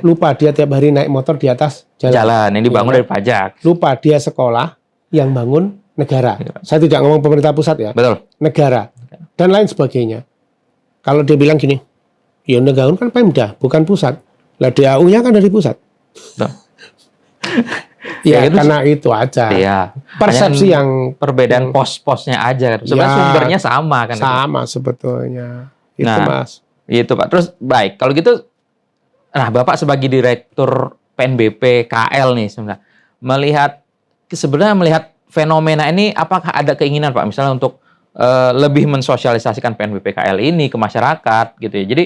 Lupa dia tiap hari naik motor di atas jalan yang dibangun dari pajak. Lupa dia sekolah yang bangun negara. Saya tidak ngomong pemerintah pusat ya. Betul. Negara dan lain sebagainya. Kalau dia bilang gini, ya negara kan Pemda, bukan pusat. Lah DAU-nya kan dari pusat. Ya karena itu aja. Iya. Persepsi yang perbedaan pos-posnya aja. Sebenarnya sumbernya sama kan. Sama sebetulnya. Itu Mas. Itu Pak. Terus baik, kalau gitu nah Bapak sebagai Direktur PNBP KL nih sebenarnya melihat fenomena ini apakah ada keinginan Pak misalnya untuk lebih mensosialisasikan PNBP KL ini ke masyarakat gitu ya. Jadi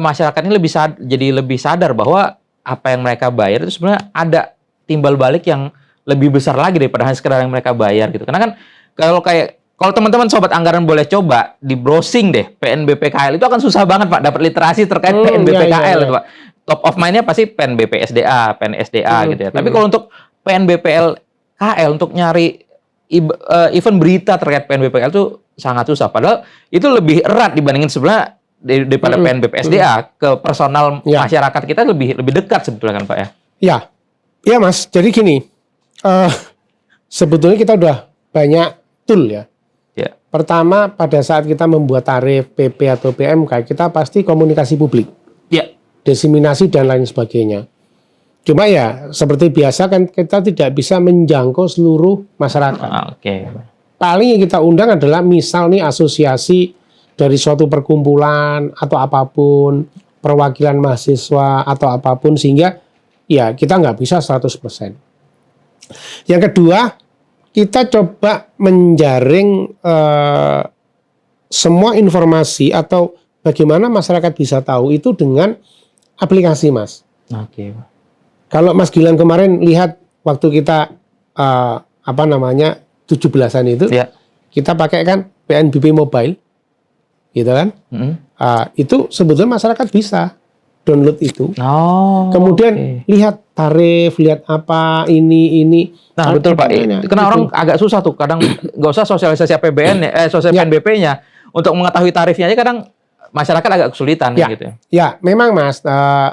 masyarakat ini lebih sadar bahwa apa yang mereka bayar itu sebenarnya ada timbal balik yang lebih besar lagi daripada hanya sekedar yang mereka bayar gitu. Karena kan kalau teman-teman sobat anggaran boleh coba di browsing deh PNBP KL itu akan susah banget Pak dapat literasi terkait PNBP KL itu Pak. Top of mind-nya pasti PNBP SDA, PNSDA gitu ya. Tapi kalau untuk PNBP KL untuk nyari event berita terkait PNBP KL itu sangat susah. Padahal itu lebih erat dibandingin sebenarnya daripada PNBP SDA ke personal masyarakat kita lebih dekat sebetulnya kan Pak ya. Iya Mas. Jadi gini, sebetulnya kita udah banyak tool ya. Pertama pada saat kita membuat tarif PP atau PMK kita pasti komunikasi publik, diseminasi dan lain sebagainya. Cuma ya seperti biasa kan kita tidak bisa menjangkau seluruh masyarakat. Paling yang kita undang adalah misal nih asosiasi dari suatu perkumpulan atau apapun, perwakilan mahasiswa atau apapun sehingga ya kita nggak bisa 100%. Yang kedua, kita coba menjaring semua informasi atau bagaimana masyarakat bisa tahu itu dengan aplikasi Mas. Kalau Mas Gilang kemarin lihat waktu kita 17-an itu, kita pakai kan PNBP Mobile, gitu kan? Itu sebetulnya masyarakat bisa download itu. Oh. Kemudian oke. lihat tarif, lihat apa ini. Nah, Ada betul Pak. datanya, Karena gitu. orang agak susah tuh. Kadang nggak usah sosialisasi APBN, sosialisasi Ya. PNBP-nya. Untuk mengetahui tarifnya aja kadang masyarakat agak kesulitan Ya. gitu ya. Ya, memang Mas,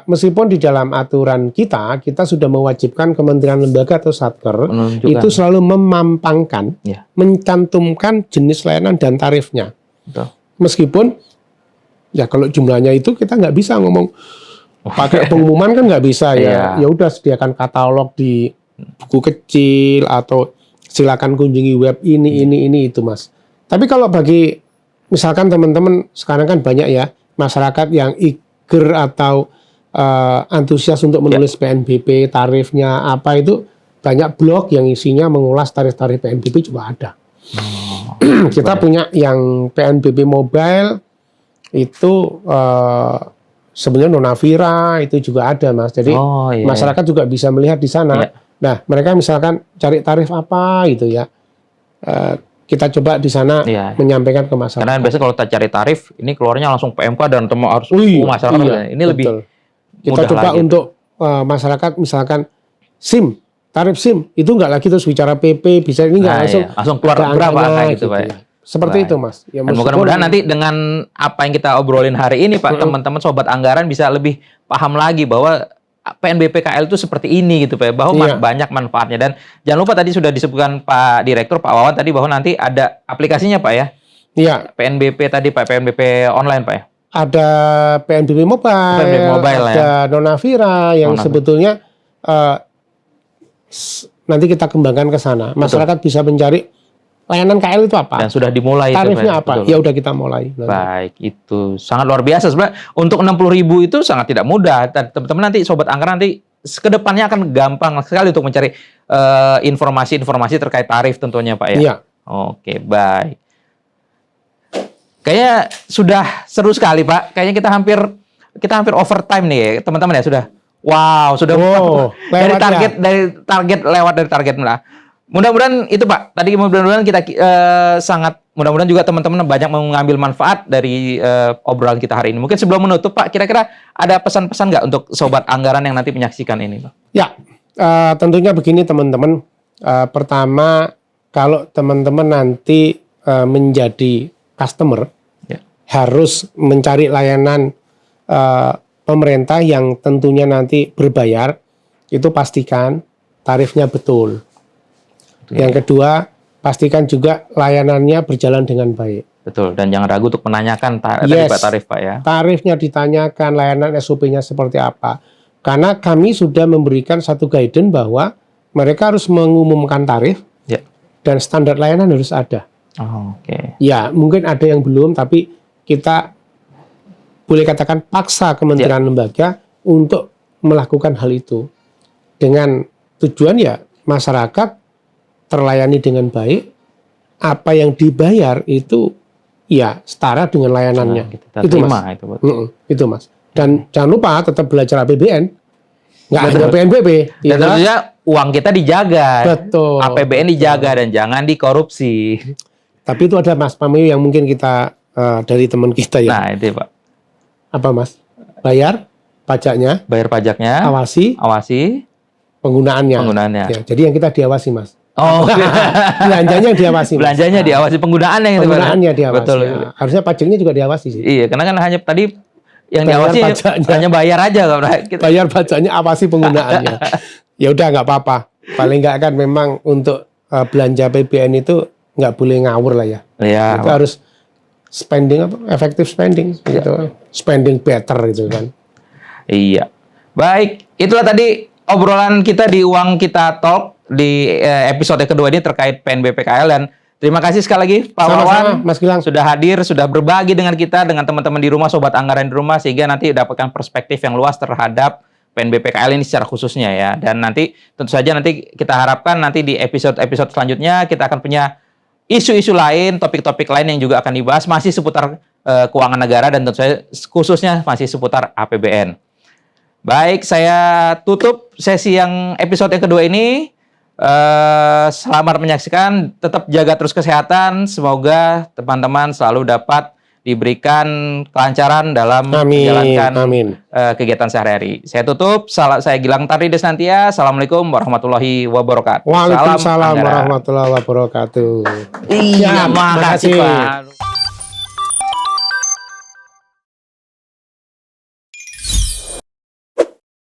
meskipun di dalam aturan kita sudah mewajibkan kementerian lembaga atau satker Menunjukkan. itu selalu memampangkan, Ya. mencantumkan jenis layanan dan tarifnya. Betul. Meskipun ya kalau jumlahnya itu kita nggak bisa ngomong pakai pengumuman kan nggak bisa Iya. ya. Ya udah sediakan katalog di buku kecil atau silakan kunjungi web ini itu Mas. Tapi kalau bagi misalkan teman-teman sekarang kan banyak ya masyarakat yang eager atau antusias untuk menulis PNBP, tarifnya apa itu banyak blog yang isinya mengulas tarif-tarif PNBP juga ada. Kita punya yang PNBP mobile itu sebenarnya Nonavira itu juga ada Mas. Jadi Oh, iya. masyarakat juga bisa melihat di sana. Iya. Nah, mereka misalkan cari tarif apa gitu ya. Kita coba di sana Iya. menyampaikan ke masyarakat. Karena biasanya kalau kita cari tarif, ini keluarnya langsung PMK dan harus masyarakat. Iya, Ini lebih betul. Kita mudah coba lagi. untuk masyarakat misalkan SIM, tarif SIM itu nggak lagi terus bicara PP, bisa ini nggak Nah, langsung iya. Langsung keluar ada berapa angkanya angka gitu, Pak. ya. Seperti Baik. itu Mas. Ya, Dan meskipun- mudah-mudahan nanti dengan apa yang kita obrolin hari ini, Pak, teman-teman sobat anggaran bisa lebih paham lagi bahwa PNBP KL itu seperti ini gitu, Pak, bahwa Iya. banyak manfaatnya. Dan jangan lupa tadi sudah disebutkan Pak Direktur, Pak Wawan tadi bahwa nanti ada aplikasinya, Pak ya. Iya, PNBP tadi, Pak, PNBP online, Pak ya. ada PNBP mobile, PNBP mobile, ada Nonavira yang Nonavira. sebetulnya nanti kita kembangkan ke sana. Masyarakat bisa mencari layanan KL itu apa, Dan sudah dimulai itu, Pak, tarifnya ya. apa. Betul. Ya udah kita mulai. nanti. Baik, itu sangat luar biasa sebenarnya. Untuk 60.000 itu sangat tidak mudah. Dan teman-teman nanti sobat anggaran nanti kedepannya akan gampang sekali untuk mencari informasi-informasi terkait tarif tentunya, Pak ya. Iya. Oke, baik. Kayaknya sudah seru sekali, Pak. Kayaknya kita hampir overtime nih ya, teman-teman ya sudah. Wow, sudah dari lewat target lewat dari target lah. Mudah-mudahan itu Pak. Tadi mudah-mudahan kita mudah-mudahan juga teman-teman banyak mengambil manfaat dari obrolan kita hari ini. Mungkin sebelum menutup Pak, kira-kira ada pesan-pesan nggak untuk sobat anggaran yang nanti menyaksikan ini, Pak? Ya, tentunya begini teman-teman. Pertama, kalau teman-teman nanti menjadi customer, Ya. harus mencari layanan pemerintah yang tentunya nanti berbayar, itu pastikan tarifnya betul. Yang kedua, pastikan juga layanannya berjalan dengan baik. Betul. Dan jangan ragu untuk menanyakan Yes. tarif, Pak ya. Tarifnya ditanyakan, layanan SOP-nya seperti apa. Karena kami sudah memberikan satu guidance bahwa mereka harus mengumumkan tarif Ya. dan standar layanan harus ada. Oh, oke. Ya, mungkin ada yang belum, tapi kita boleh katakan paksa kementerian lembaga untuk melakukan hal itu. Dengan tujuan ya masyarakat terlayani dengan baik, apa yang dibayar itu ya setara dengan layanannya. Nah, kita itu terima Mas. itu, betul. Itu Mas. Dan jangan lupa tetap belajar APBN. Nggak hanya PNBP. Dan ya kan? tentunya uang kita dijaga. Betul. APBN dijaga dan jangan dikorupsi. Tapi itu ada Mas Pameo yang mungkin kita dari teman kita ya. Nah, itu Pak. Apa Mas? Bayar pajaknya, Bayar pajaknya, awasi penggunaannya. Ya, jadi yang kita diawasi Mas. Oh, Belanjanya yang diawasi Mas. belanjanya diawasi, penggunaannya gitu, Pak. Penggunaannya diawasi. Betul. Ya. Harusnya pajaknya juga diawasi sih. Iya, karena kan hanya tadi yang Bayar diawasi pajaknya. hanya bayar aja kan. Kita, Bayar pajaknya, awasi penggunaannya. Ya udah nggak apa-apa. Paling nggak kan memang untuk belanja PBN itu nggak boleh ngawur lah ya. ya, Itu harus spending apa? Effective spending gitu. Spending better gitu kan. Iya. Baik, itulah tadi obrolan kita di Uang Kita Talk di episode kedua ini terkait PNBP KL, dan terima kasih sekali lagi Pak Sama-sama, Wawan Mas Gilang. sudah hadir, sudah berbagi dengan kita, dengan teman-teman di rumah, sobat anggaran di rumah, sehingga nanti dapatkan perspektif yang luas terhadap PNBP KL ini secara khususnya ya. Dan nanti tentu saja nanti kita harapkan nanti di episode-episode selanjutnya kita akan punya isu-isu lain, topik-topik lain yang juga akan dibahas masih seputar keuangan negara dan tentu saja khususnya masih seputar APBN. Baik, saya tutup sesi yang episode yang kedua ini. Selamat menyaksikan, tetap jaga terus kesehatan. Semoga teman-teman selalu dapat diberikan kelancaran dalam Amin, menjalankan amin. Kegiatan sehari-hari. Saya tutup. Saya Gilang Tari Desnantia. Assalamualaikum warahmatullahi wabarakatuh. Waalaikumsalam Salam Anggara. warahmatullahi wabarakatuh. Iya, Ya, makasih makasih. Pak.